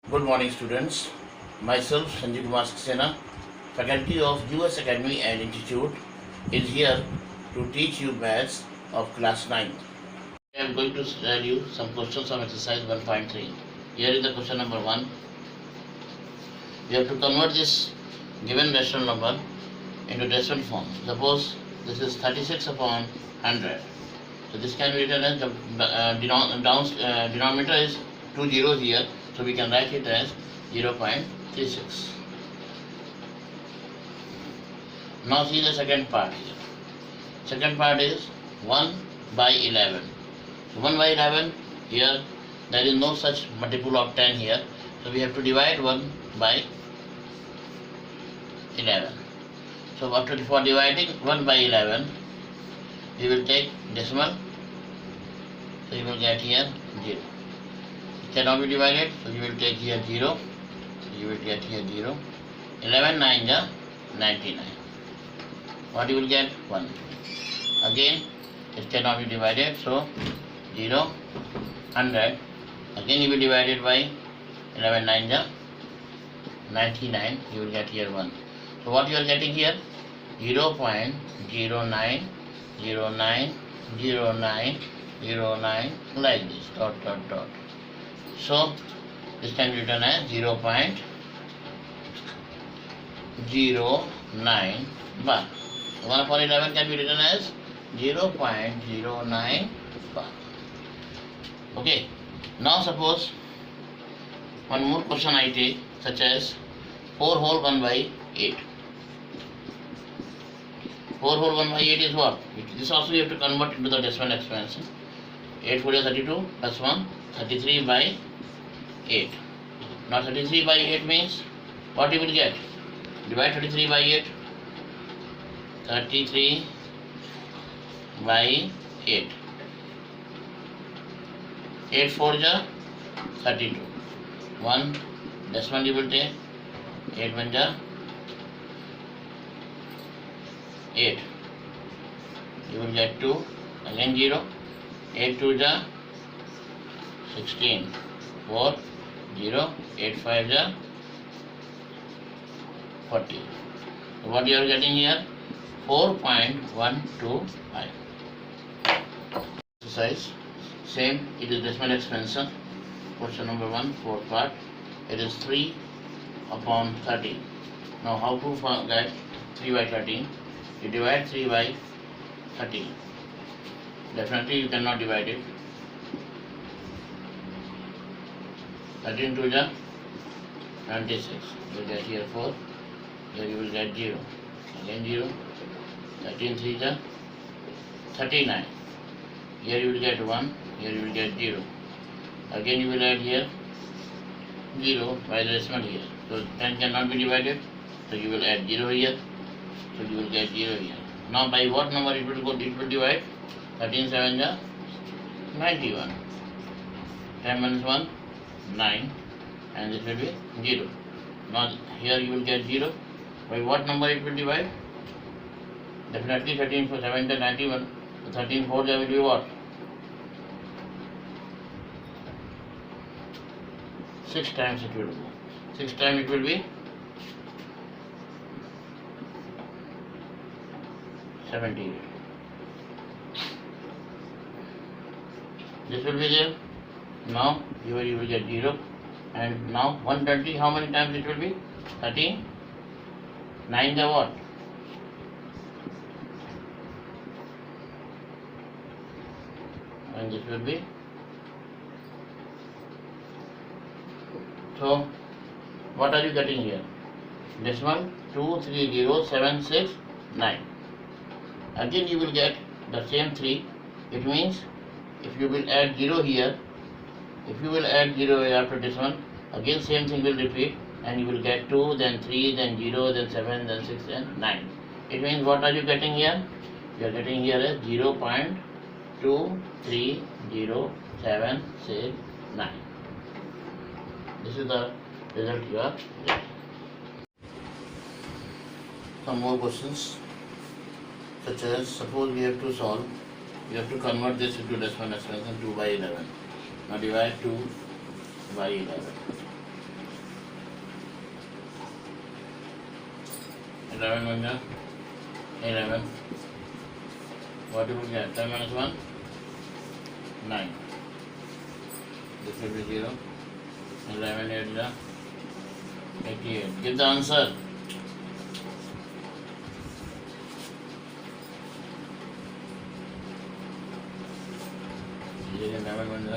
Good morning, students. Myself, Sanjeev Kumar Saxena, faculty of US Academy and Institute, is here to teach you maths of class 9th. I am going to tell you some questions of exercise 1.3. Here is the question number 1. You have to convert this given rational number into decimal form. Suppose this is 36 upon 100. So this can be written as the denominator is 2 zeros here, so we can write it as 0.36. Now see the second part here. Second part is 1 by 11. So 1 by 11, here there is no such multiple of 10 here, so we have to divide 1 by 11. So for dividing 1 by 11, we will take decimal, so you will get here 0. It cannot be divided, so you will take here 0, so you will get here 0. 11 9 is 99. What you will get? 1. Again, it cannot be divided, so 0, 100. Again you will divide it by 11 9 is 99, you will get here 1. So what you are getting here? 0.09090909 like this, dot dot dot. So this can be written as 0.09 bar. 1 upon 11 can be written as 0.09 bar. Okay. Now suppose one more question I take, such as 4 whole 1 by 8. 4 whole 1 by 8 is what? This also you have to convert into the decimal expansion. 8 4 is 32 plus 1, 33 by 8. Now 33 by 8 means what you will get? Divide 33 by 8. 33 by 8. 8 4 is 32. 1 decimal you will take. 8 1 is 8. You will get 2, again 0. 8 2 is 16. 4 0. 8 5 is 40. So what you are getting here? 4.125. Exercise. Same, it is decimal expansion. Question number 1, fourth part. It is 3 upon 13. Now how to get 3 by 13? You divide 3 by 13. Definitely you cannot divide it. 13 2 is 26. You will get here 4. Here you will get 0. Again 0. 13 3 is 39. Here you will get 1. Here you will get 0. Again you will add here 0 by the decimal here. So 10 cannot be divided. So you will add 0 here. So you will get 0 here. Now by what number it will go? It will divide. 13 7 is 91. 10 minus 1 9, and this will be 0. Now here you will get 0. By what number it will divide? Definitely 13 for 7 is 91. So 13 4 will be what? 6 times it will go. 6 times it will be 78. This will be there. Now here you will get 0, and now 120, how many times it will be? 13. 9 the what? And this will be, so what are you getting here? Decimal 23076 Again you will get the same 3. It means if you will add 0 here, if you will add 0 after decimal, again same thing will repeat, and you will get 2, then 3, then 0, then 7, then 6, and 9. It means what are you getting here? You are getting here as 0.23076. This is the result you are getting. Some more questions, such as suppose we have to solve, we have to convert this into decimal expansion 2 by 11. Now divide 2 by 11. 11 1 11. What do we get? 10 minus 1? 9. This will be 0. 11 8 is 88. Give the answer. This is 11 1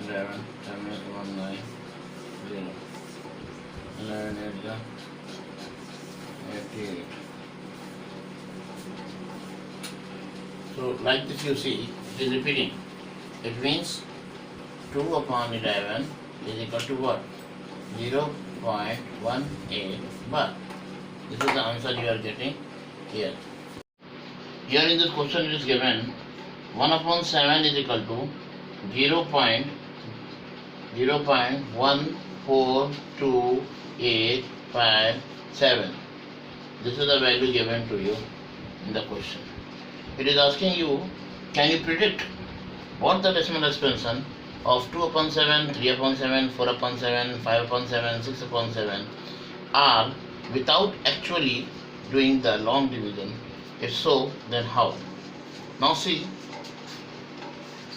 11. 10 minus 1 9. 0. 11 8 is 88. So like this you see, it is repeating. It means 2 upon 11 is equal to what? 0.18 bar. This is the answer you are getting here. Here in this question it is given 1 upon 7 is equal to 0.14285 This is the value given to you in the question. It is asking you, can you predict what the decimal expansion of 2 upon 7, 3 upon 7, 4 upon 7, 5 upon 7, 6 upon 7 are without actually doing the long division? If so, then how? Now see,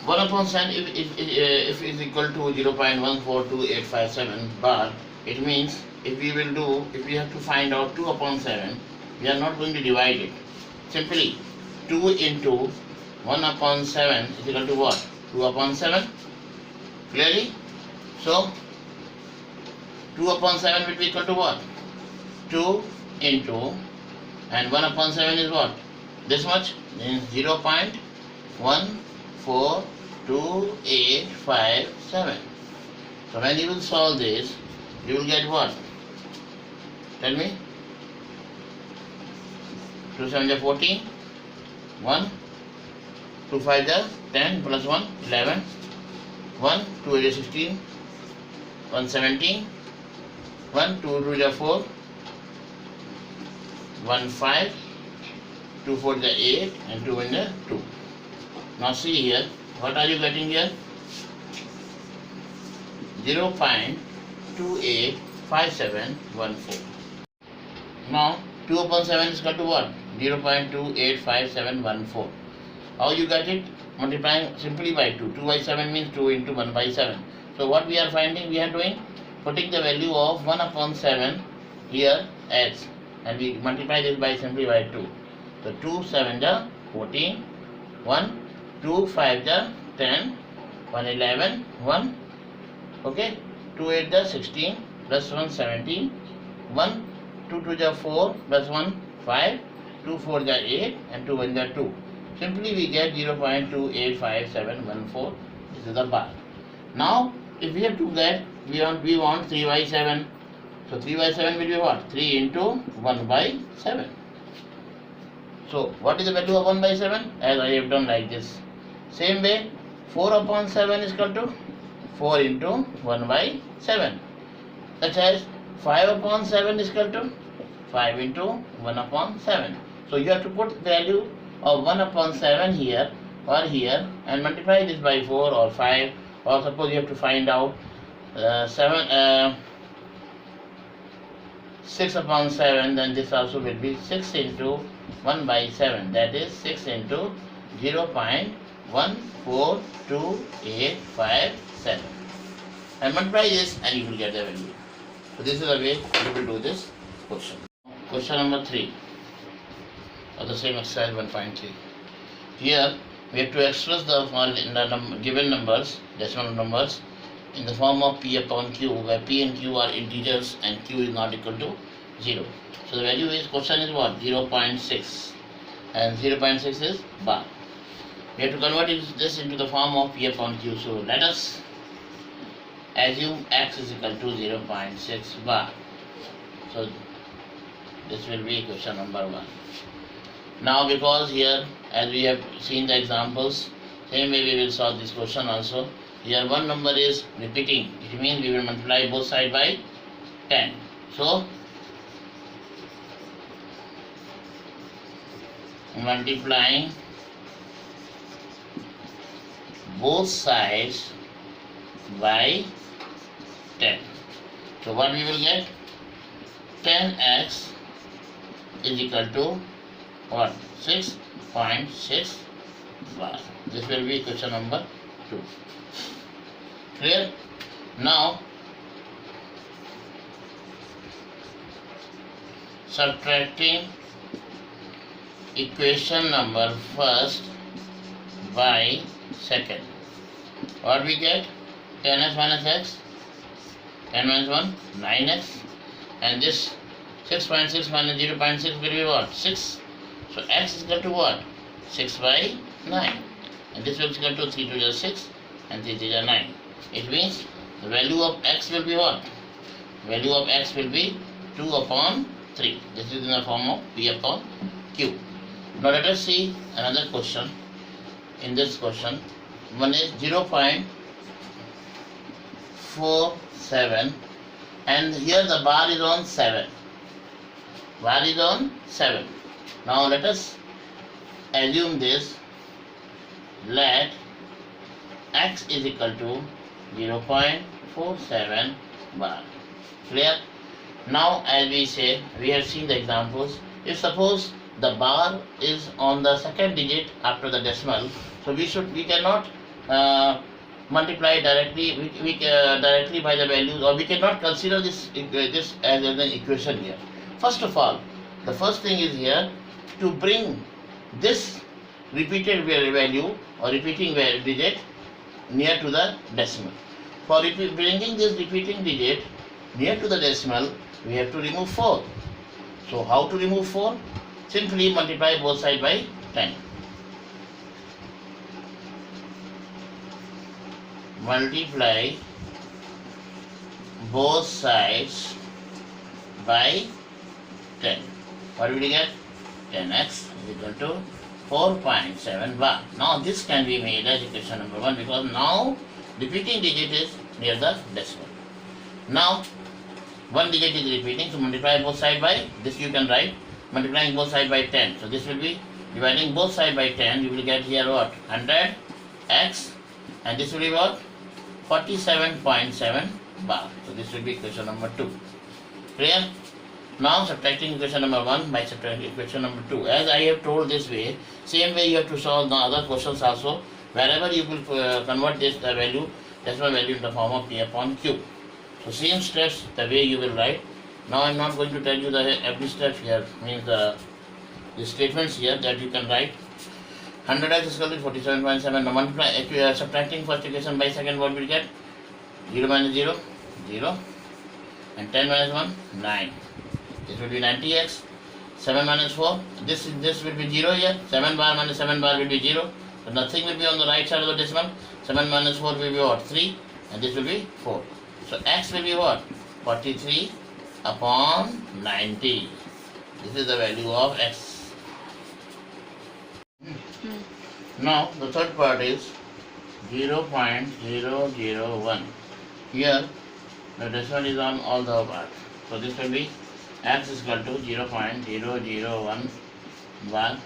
1 upon 7 if is equal to 0.142857 bar, it means if we have to find out 2 upon 7, we are not going to divide it. Simply 2 into 1 upon 7 is equal to what? 2 upon 7. Clearly? So 2 upon 7 will be equal to what? 2 into, and 1 upon 7 is what? This much, means 0.142857. So when you will solve this, you will get what? Tell me. 2 7 is 14, 1, 2 5 is 10, plus 1, 11, 1, 2 8 is 16, 1 17, 1, 2 2 is 4, 1 5, 2 4 is 8, and 2 1 is 2. Now see here, what are you getting here? 0.285714. Now 2 upon 7 is equal to what? 0.285714. How you get it? Multiplying simply by 2. 2 by 7 means 2 into 1 by 7. So what we are finding, we are doing, putting the value of 1 upon 7 here as, and we multiply this by simply by 2. So 2 7 is 14, 1, 2 5 is 10, 1 11, 1, okay, 2 8 is 16, plus 1 17, 1, 2 2 is 4, plus 1 5, 2 4 is 8, and 2 1 is 2. Simply we get 0.285714. This is the bar. Now if we have to get, we want 3 by 7. So 3 by 7 will be what? 3 into 1 by 7. So what is the value of 1 by 7? As I have done like this. Same way, 4 upon 7 is equal to 4 into 1 by 7. Such as 5 upon 7 is equal to 5 into 1 upon 7. So you have to put value of 1 upon 7 here or here and multiply this by 4 or 5, or suppose you have to find out 6 upon 7, then this also will be 6 into 1 by 7, that is 6 into 0.142857, and multiply this and you will get the value. So this is the way you will do this question. Question number 3 of the same exercise 1.3. Here we have to express the given numbers, decimal numbers, in the form of P upon Q, where P and Q are integers and Q is not equal to 0. So the value is, question is what? 0.6, and 0.6 is bar. We have to convert this into the form of P upon Q. So let us assume x is equal to 0.6 bar. So this will be question number 1. Now because here, as we have seen the examples, same way we will solve this question also. Here one number is repeating, it means we will multiply both sides by 10. So multiplying both sides by 10. So what we will get? 10x is equal to what? 6.6 bar. This will be question number 2. Clear? Now subtracting equation number first by second. What we get? 10x minus x, 10 minus 1, 9x, and this 6.6 minus 0.6 will be what? 6. So x is equal to what? 6 by 9. And this will be equal to 3 to the 6 and 3 to the 9. It means the value of x will be what? Value of x will be 2 upon 3. This is in the form of P upon Q. Now let us see another question. In this question, one is 0.47 and here the bar is on 7. Bar is on 7. Now let us assume this. Let x is equal to 0.47 bar. Clear? Now as we say, we have seen the examples. If suppose the bar is on the second digit after the decimal, so we cannot multiply directly directly by the values, or we cannot consider this as an equation here. First of all, the first thing is here to bring this repeated value or repeating digit near to the decimal. For bringing this repeating digit near to the decimal, we have to remove 4. So how to remove 4? Simply multiply both sides by 10. Multiply both sides by 10. What will we get? 10x is equal to 4.7 bar. Now this can be made as equation number 1 because now repeating digit is near the decimal. Now one digit is repeating, so multiply both sides by, this you can write, multiplying both sides by 10. So this will be dividing both sides by 10, you will get here what? 100x, and this will be what? 47.7 bar. So this will be equation number 2. Clear? Now subtracting equation number 1 by subtracting equation number 2. As I have told this way, same way you have to solve the other questions also. Wherever you will convert this value, decimal value in the form of P upon Q. So same steps the way you will write. Now I am not going to tell you the every step here, means the statements here that you can write. 100x is equal to 47.7. Now multiply, subtracting first equation by second, what will get? 0 minus 0, 0. And 10 minus 1, 9. This will be 90x. 7 minus 4, this will be 0 here. 7 bar minus 7 bar will be 0. So nothing will be on the right side of the decimal. 7 minus 4 will be what? 3. And this will be 4. So x will be what? 43 upon 90. This is the value of x. Now the third part is 0.001. Here the decimal is on all the bars. So this will be x is equal to 0.001 bar.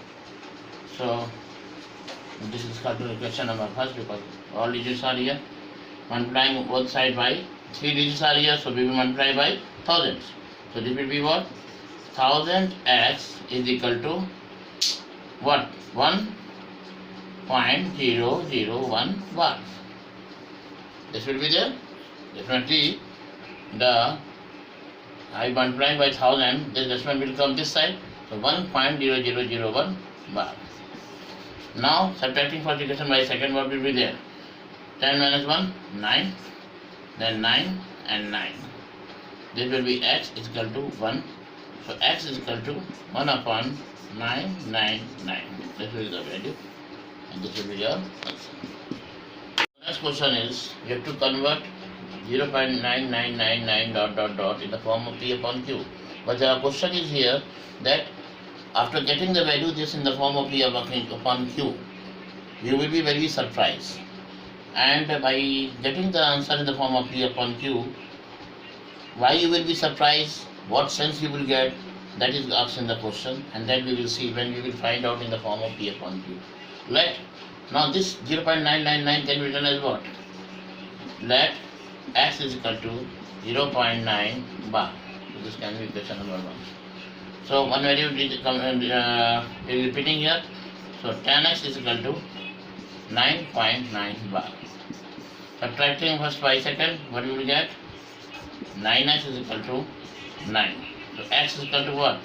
So this is equal to equation number first because all digits are here. Multiplying both sides by 3 digits are here, so we will multiply by thousands. So this will be what? 1000x is equal to what? 1.001 bar. This will be there. Definitely I multiplying by 1000, this decimal will come this side. So 1.0001 bar. Now subtracting first equation by second, what will be there? 10 minus 1, 9. Then 9 and 9. This will be x is equal to 1. So x is equal to 1 upon 999. This will be the value. And this will be your answer. The next question is, you have to convert 0.9999 in the form of P upon Q. But the question is here that after getting the value this in the form of P upon Q, you will be very surprised. And by getting the answer in the form of P upon Q, why you will be surprised, what sense you will get, that is asked in the question, and then we will see when we will find out in the form of P upon Q. Now this 0.999 can be written as what? Let x is equal to 0.9 bar. So this can be question number 1. So one value is repeating here. So tan x is equal to 9.9 bar. Subtracting first by second, what you will get? 9x is equal to 9. So x is equal to what?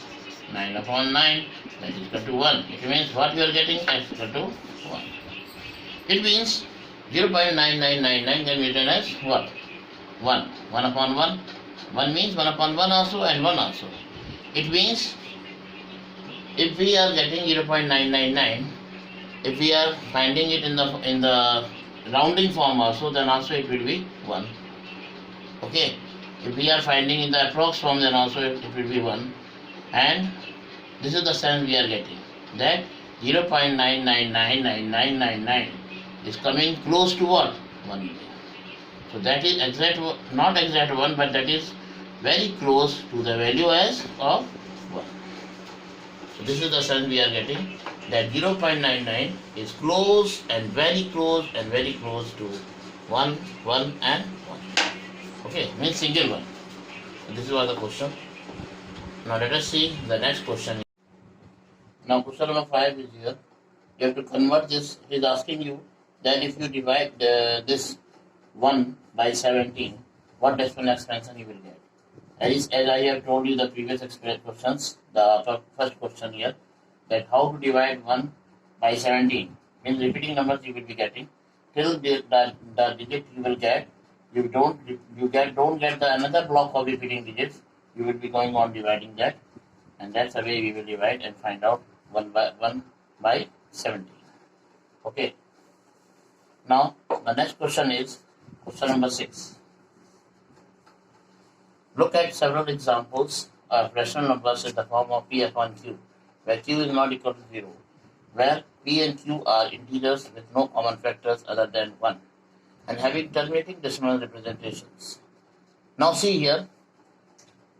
9 upon 9, that is equal to 1. It means what we are getting? X is equal to 1. It means 0.9999 can be written as what? 1. 1 upon 1. 1 means 1 upon 1 also and 1 also. It means if we are getting 0.999, if we are finding it in the rounding form also, then also it will be 1. Okay. If we are finding in the approx form, then also it will be 1. And this is the sense we are getting, that 0.9999999 is coming close to what? 1. So that is exact, not exact 1, but that is very close to the value as of 1. So this is the sense we are getting, that 0.99 is close and very close and very close to 1, 1 and 1. Okay, means single one. So this was the question. Now let us see the next question. Now question number 5 is here. You have to convert this. It is asking you that if you divide this 1 by 17, what decimal expansion you will get. As I have told you the previous questions, the first question here, that how to divide 1 by 17. Means repeating numbers you will be getting. Till the digit you will get, don't get the another block of repeating digits. You will be going on dividing that, and that's the way we will divide and find out 1 by 17. Okay. Now the next question is question number 6. Look at several examples of rational numbers in the form of p upon q, where q is not equal to 0, where p and q are integers with no common factors other than 1, and having terminating decimal representations. Now see here,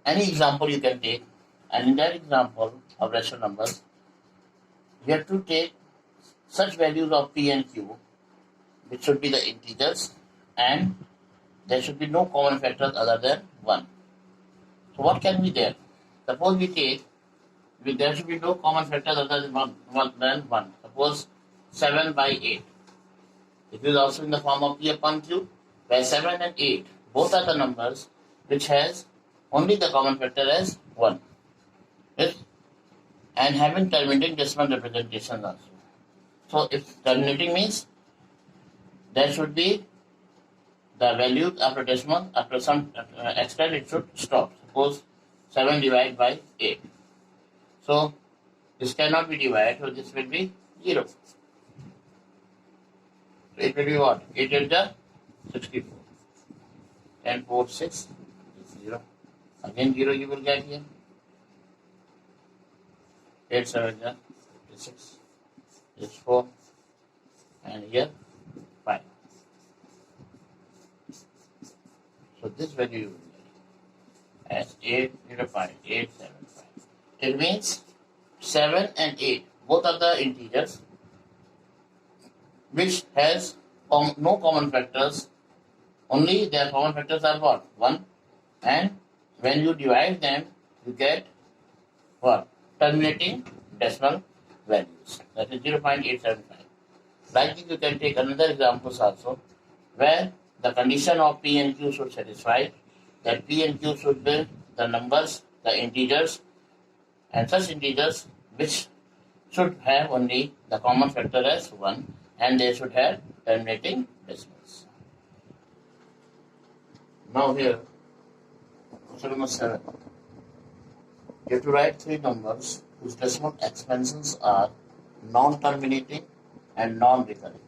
any example you can take, and in that example of rational numbers, we have to take such values of p and q, which should be the integers, and there should be no common factors other than 1. So what can be there? Suppose we take, there should be no common factors other than 1. Suppose 7 by 8. It is also in the form of p upon q, where 7 and 8 both are the numbers which has only the common factor as 1. Yes? And having terminating decimal representations also. So if terminating means there should be the value after decimal, after some extent it should stop. Suppose 7 divided by 8. So this cannot be divided, so this will be 0. So it will be what? 8 is the 64. 10 4 6 is 0. Again 0 you will get here. 8 7 is the 56. Is 4. And here 5. So this value you will get as 805, 875. It means 7 and 8 both are the integers which has no common factors. Only their common factors are what? 1. And when you divide them, you get what? Terminating decimal values. That is 0.875. Like this, you can take another examples also, where the condition of p and q should satisfy, that p and q should be the numbers, the integers, and such integers which should have only the common factor as 1, and they should have terminating decimals. Now here, question number 7. You have to write 3 numbers whose decimal expansions are non-terminating and non-recurring.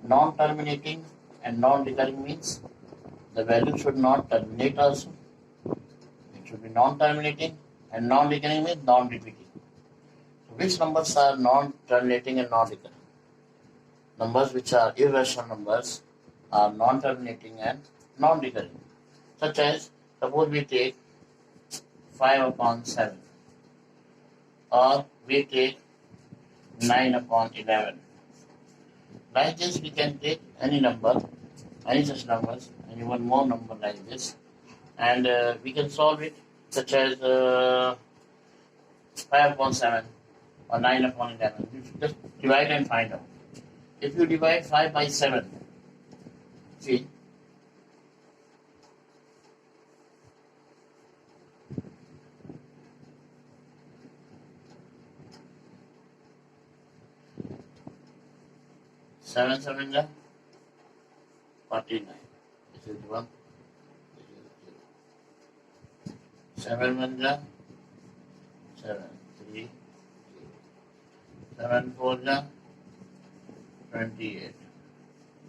Non-terminating and non-recurring means the value should not terminate also. It should be non-terminating, and non-recurring means non-repeating. So which numbers are non-terminating and non-recurring? Numbers which are irrational numbers are non-terminating and non-recurring. Such as, suppose we take 5 upon 7, or we take 9 upon 11. Like this, we can take any number, any such numbers, and even more number like this, and we can solve it, such as 5/7 or 9/11. You should just divide and find out. If you divide 5 by 7, see, seven seven is 49. This is 1. This is 0. 7 1 is 7. 3. 7 4 is 28.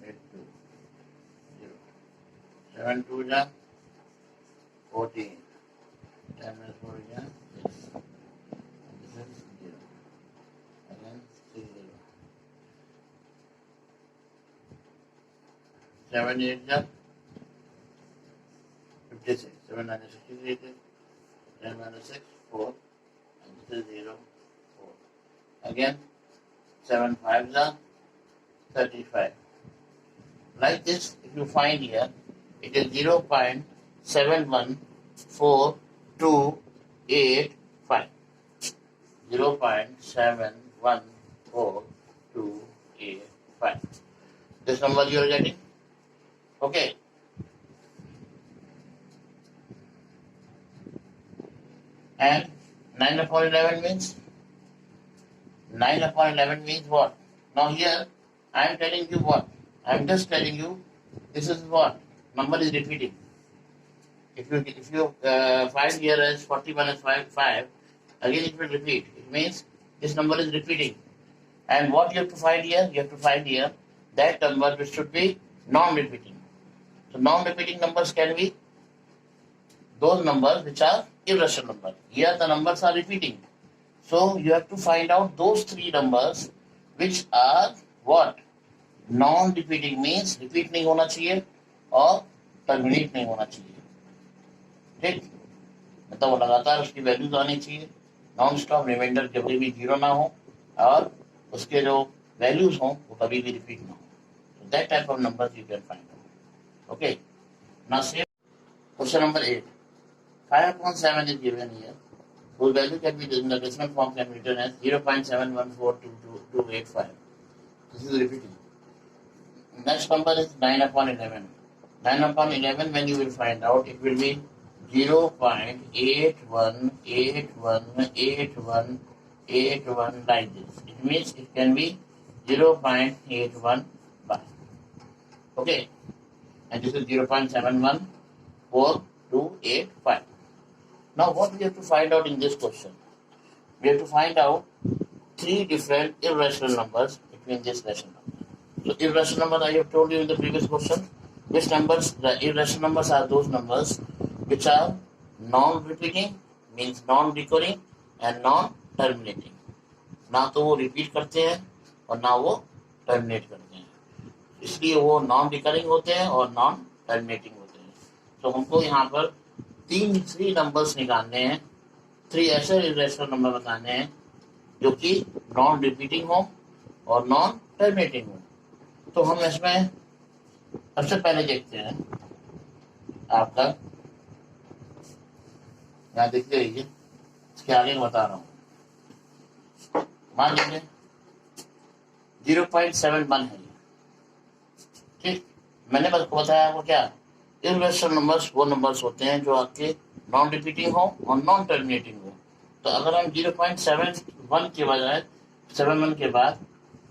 8 2. 0. 7 2 is 14. 10 minus 4 is 6. This is 0. Again 6 0. 7 8 is 56. 7 9 is 63. 10 minus 6 4. And this is 0 4. Again 7 5 is 35. Like this, if you find here, it is 0.71428 0.71428. This number you are getting? Okay. And 9/11 means? 9/11 means what? Now here, I am telling you what? I am just telling you, this is what? Number is repeating. If you find here as 40 minus 5, again it will repeat. It means this number is repeating. And what you have to find here? You have to find here that number which should be non-repeating. So non-repeating numbers can be those numbers which are irrational numbers. Here the numbers are repeating. So you have to find out those three numbers which are what? Non-repeating means repeat नहीं होना चाहिए और terminate नहीं होना चाहिए. ठीक? मतलब वो लगातार उसकी वैल्यूज आनी चाहिए. नॉन स्टॉप रिमाइंडर कभी भी जीरो ना हो और उसके जो वैल्यूज हों वो कभी भी रिपीट ना हो. So that type of numbers you can find out. Okay. Now say question number 8. 5/7 is given here. Whose value can be in the decimal form can be written as 0.71422285. This is repeating. Next number is 9/11. 9/11, when you will find out, it will be 0.81818181 like this. It means it can be 0.81 bar. Okay. And this is 0.71428. Now what we have to find out in this question? We have to find out three different irrational numbers between this rational number. So irrational numbers I have told you in the previous question. Which numbers? The irrational numbers are those numbers which are non-repeating, means non-recurring and non-terminating. ना तो वो repeat करते हैं और ना वो terminate करते हैं. इसलिए वो non-recurring होते हैं और non-terminating होते हैं. तो हमको यहाँ पर थ्री नंबर्स निकालने हैं. थ्री ऐसे irrational नंबर बताने हैं जो कि non-repeating हो और non-terminating हो. तो हम इसमें सबसे पहले देखते हैं आपका, यहाँ देखते रहिए, इसके आगे बता रहा हूँ. मान लीजिए 0.71 है. ठीक, मैंने आपको बताया वो क्या इर्रेशनल नंबर्स वो नंबर्स होते हैं जो आपके नॉन रिपीटिंग हो और नॉन टर्मिनेटिंग हो. तो अगर हम 0.71 के बजाय 71 के बाद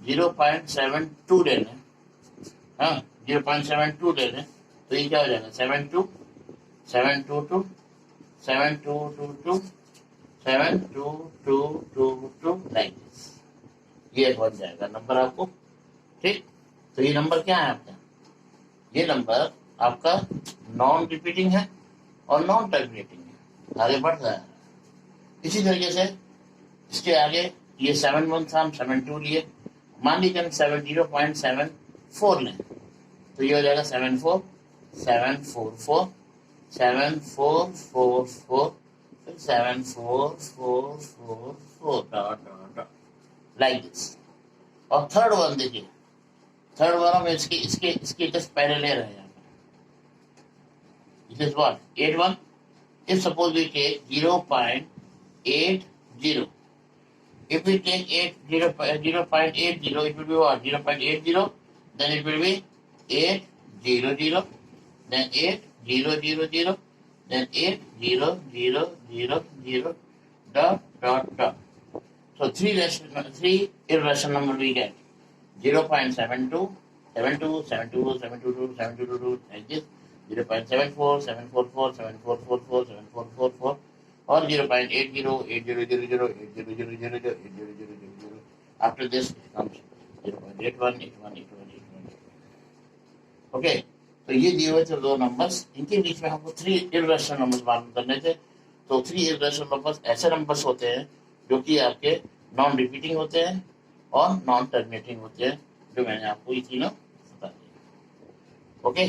0.72 ले लें, हाँ 0.72 ले लें, तो ये क्या हो जाएगा 72 7222 7222 7222 लाइक दिस. ये बन जाएगा नंबर आपको. ठीक, तो ये नंबर क्या है आपका? ये नंबर आपका नॉन रिपीटिंग है और नॉन टर्मिनेटिंग है. आगे बढ़ रहा है. इसी तरीके से इसके आगे ये 71 था, हम 72 लिए. मान लीजिए हम 0.74 लें, तो ये हो जाएगा 74 744 7444 फिर 7444 डॉट लाइक दिस. और थर्ड वन देखिए, थर्ड वन हम इसके जस्ट पहले ले रहे हैं. It is what? 81. If suppose we take 0.80 0. If we take 0.80, it will be what? 0.80, then it will be 800, then 8000, then 8000, dot. So three irrational number we get. 0.72, 72, 72, 722, 722, like this. 0.74, 744, 7444, 7444, or 0.80, 8000, 8000. After this it comes 0.81, 81, 81, 81. Okay, तो ये दिए हुए थे दो numbers, इनके बीच में हमको three irrational numbers मालूम करने थे. तो थ्री इर्रेशनल नंबर्स ऐसे नंबर्स होते हैं जो कि आपके नॉन रिपीटिंग होते हैं और नॉन टर्मिनेटिंग होते हैं, जो मैंने आपको ये तीनों बता दिए. Okay,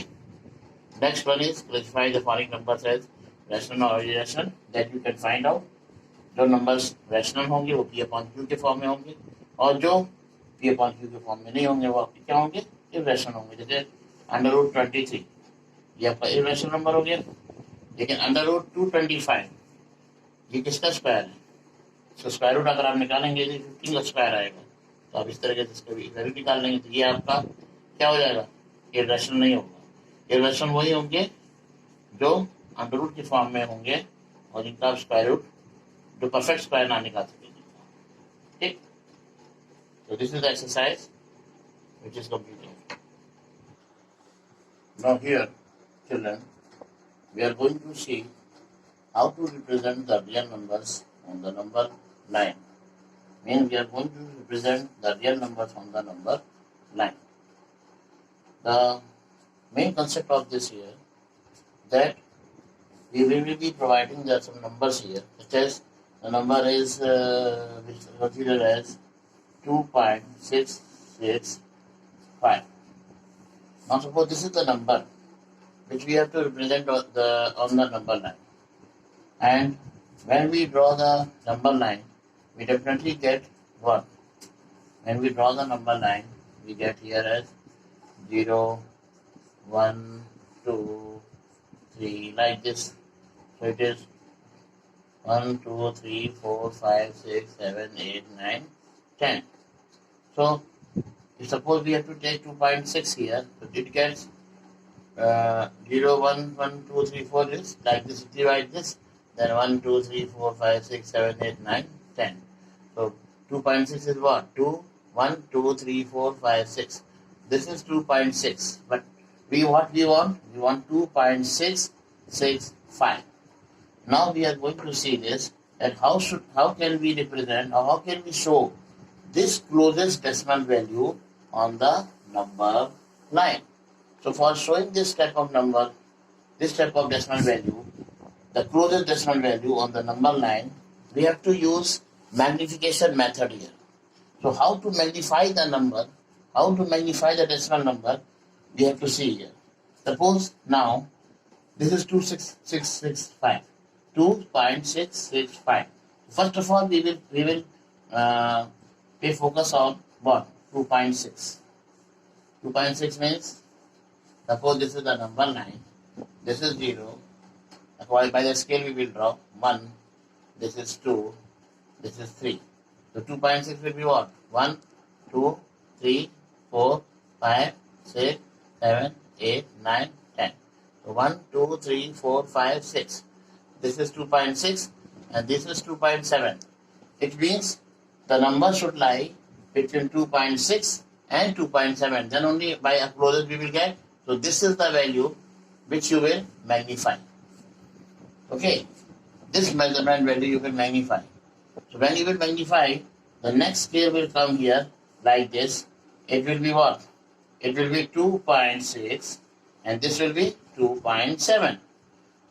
next one is classify the following numbers as rational और irrational that you can find out. जो नंबर्स रैशनल होंगे वो P/Q के फॉर्म में होंगे, और जो P/Q के फॉर्म में नहीं होंगे वो आपके क्या होंगे? इरेशनल होंगे. जैसे √23 ये आपका इरेशनल नंबर हो गया. लेकिन √225 ये किसका स्क्वायर है? तो स्क्वायर रूट अगर आप निकालेंगे तो 15 का स्क्वायर आएगा. तो आप इस तरह से इसका भी वैल्यू निकाल लेंगे, तो ये आपका क्या हो जाएगा? इरेशनल नहीं होगा. इरेशनल वही होंगे जो अंडर रूट के फॉर्म में होंगे और इनका स्क्वायर रूट जो परफेक्ट स्क्वायर ना निकाल सकेंगे. ठीक, तो this is the exercise which is completed. Now here, children, we are going to see how to represent the real numbers on the number line. Means we are going to represent the real numbers on the number line. The main concept of this here that we will be providing there some numbers here, such as the number is which is considered as 2.665. Now suppose this is the number which we have to represent on the number line, and when we draw the number line we definitely get what? When we draw the number line we get here as 0, 1, 2, 3 like this. So it is 1, 2, 3, 4, 5, 6, 7, 8, 9, 10. So if suppose we have to take 2.6 here, so it gets 0, 1, 1, 2, 3, 4 is like this. Divide this, then 1, 2, 3, 4, 5, 6, 7, 8, 9, 10. So 2.6 is what? 2, 1, 2, 3, 4, 5, 6. This is 2.6. But we want? We want 2.665. Now we are going to see this, that how can we represent or how can we show this closest decimal value on the number line. So for showing this type of number, this type of decimal value, the closest decimal value on the number line, we have to use magnification method here. So how to magnify the number, how to magnify the decimal number, we have to see here. Suppose now this is 2.665. 2.665. First of all, we will pay focus on what? 2.6. 2.6 means, suppose this is the number line, this is 0, by the scale we will draw 1, this is 2, this is 3. So 2.6 will be what? 1, 2, 3, 4, 5, 6, 7, 8, 9, 10. So 1, 2, 3, 4, 5, 6. This is 2.6 and this is 2.7. It means the number should lie between 2.6 and 2.7. Then only by a closest we will get. So this is the value which you will magnify. Okay, this measurement value you will magnify. So when you will magnify, the next scale will come here like this. It will be what? It will be 2.6 and this will be 2.7.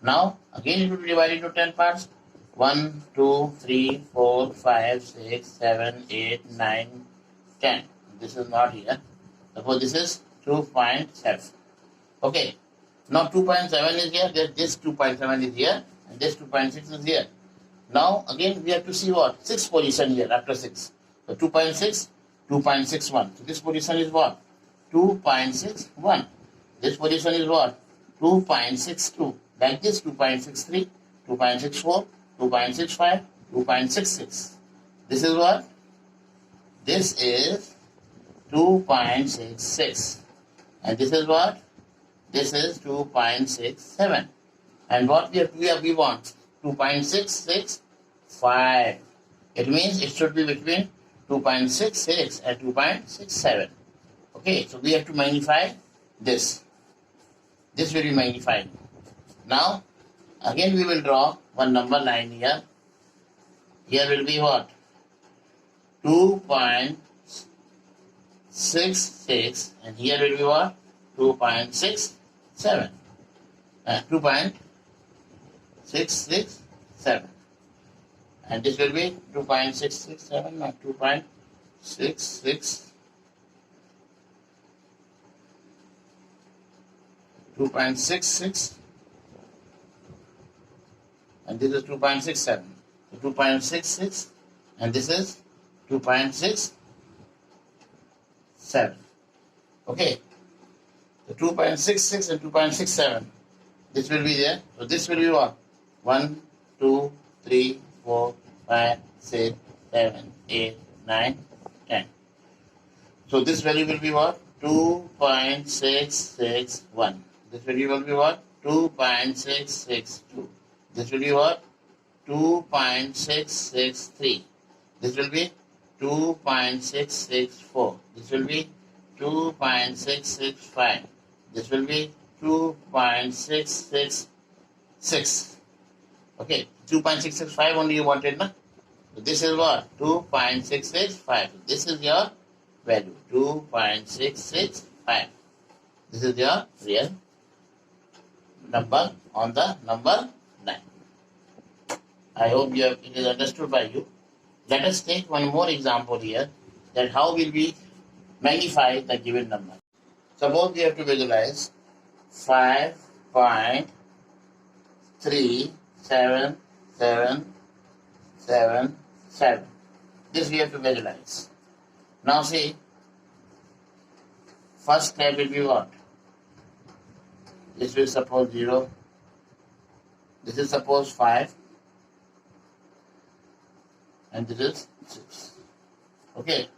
Now again it will be divided into 10 parts. 1, 2, 3, 4, 5, 6, 7, 8, 9, 10. This is not here. Suppose this is 2.7. Okay. Now 2.7 is here. This 2.7 is here. And this 2.6 is here. Now again we have to see what? 6 position here after 6. So 2.6, 2.61. So this position is what? 2.61. This position is what? 2.62. Like this 2.63, 2.64, 2.65, 2.66. This is what? This is 2.66. And this is what? This is 2.67. And what we want? 2.665. It means it should be between 2.66 and 2.67. Okay, so we have to magnify this. This will be magnified. Now, again we will draw one number line here. Here will be what? 2.66, and here will be what? 2.67. 2.667. And this will be 2.667, not 2.66. 2.66, and this is 2.67. So 2.66, and this is 2.67. Okay, so 2.66 and 2.67. This will be there. So this will be what? 1, 2, 3, 4, 5, 6, 7, 8, 9, 10. So this value will be what? 2.661. This value will be what? 2.662. This will be what? 2.663. This will be 2.664. This will be 2.665. This will be 2.666. Okay, 2.665 only you wanted, na? So this is what? 2.665. This is your value. 2.665. This is your real number on the number line. I hope it is understood by you. Let us take one more example here, that how will we magnify the given number. Suppose we have to visualize 5.377777. This we have to visualize. Now see, first step will be what? This will suppose 0. This is suppose 5. And this is 6. Okay.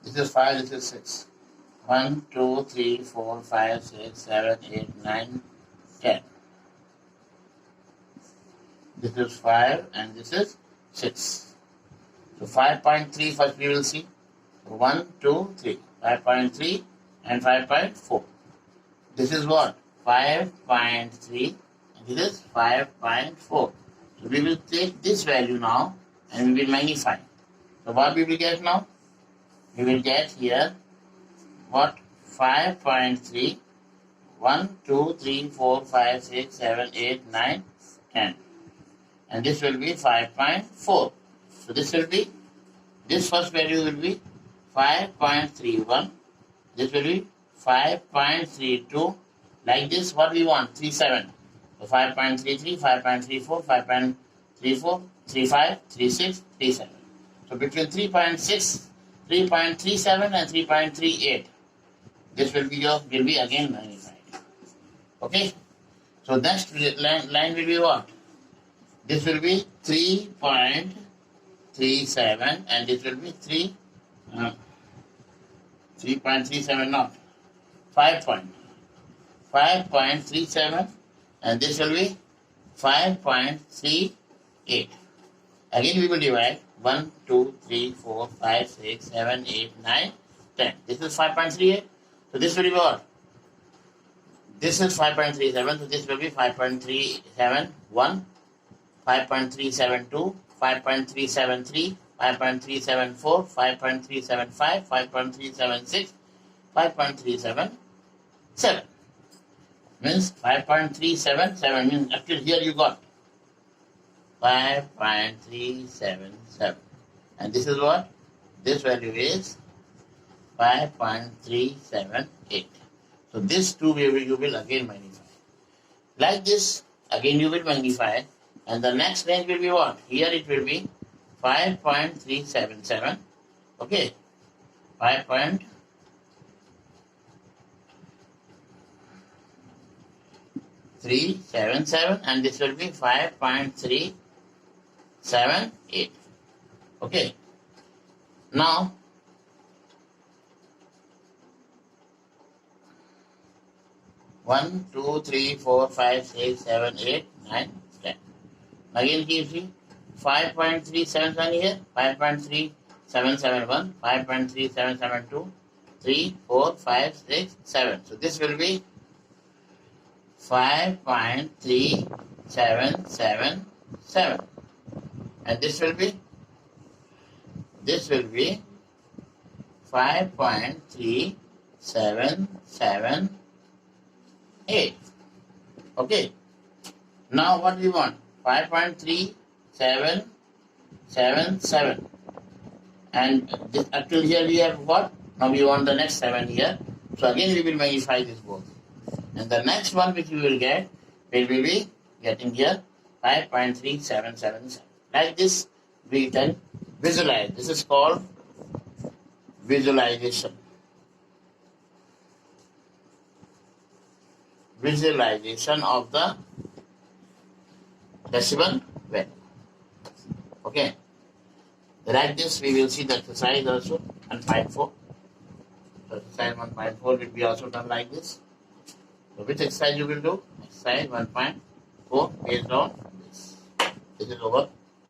This is 5, this is 6. 1, 2, 3, 4, 5, 6, 7, 8, 9, 10. This is 5 and this is 6. So 5.3 first we will see. So 1, 2, 3. 5.3 and 5.4. This is what? 5.3 and this is 5.4. So we will take this value now and we will magnify. So what we will get now? We will get here what? 5.3. 1, 2, 3, 4, 5, 6, 7, 8, 9, 10. And this will be 5.4. So this will be, this first value will be 5.31. This will be 5.32. Like this, what we want? 37. So 5.33, 5.34, 5.34, 35, 36, 37. So between 3.6, 3.37 and 3.38. This will be again magnified. Okay? So next line will be what? This will be 3.37 and this will be 3.37 not. 5.37 and this will be 5.38. Again we will divide 1, 2, 3, 4, 5, 6, 7, 8, 9, 10. This is 5.38. So this will be what? This is 5.37. So this will be 5.371, 5.372, 5.373, 5.374, 5.375, 5.376, 5.377. Means 5.377 means up till here you got 5.377. And this is what? This value is 5.378. So this two you will again magnify. Like this, again you will magnify. And the next range will be what? Here it will be 5.377. Okay. 5.377 and this will be 5.376. 7, 8. Okay. Now, one, 2, 3, 4, 5, 6, 7, 8, 9, 10. Again, you see 5.377 here, 5.3771, 5.3772, 3, 4, 5, 6, 7. So this will be 5.3777. And this will be 5.3778. Okay. Now what do we want? 5.3777. And this, up till here we have what? Now we want the next 7 here. So again we will magnify this both. And the next one which we will get, we will be getting here 5.3777. Like this we can visualize. This is called visualization. Visualization of the decimal value. Okay. Like this we will see the exercise also 1.4. So exercise 1.4 will be also done like this. So which exercise you will do? Exercise 1.4 based on this. This is over.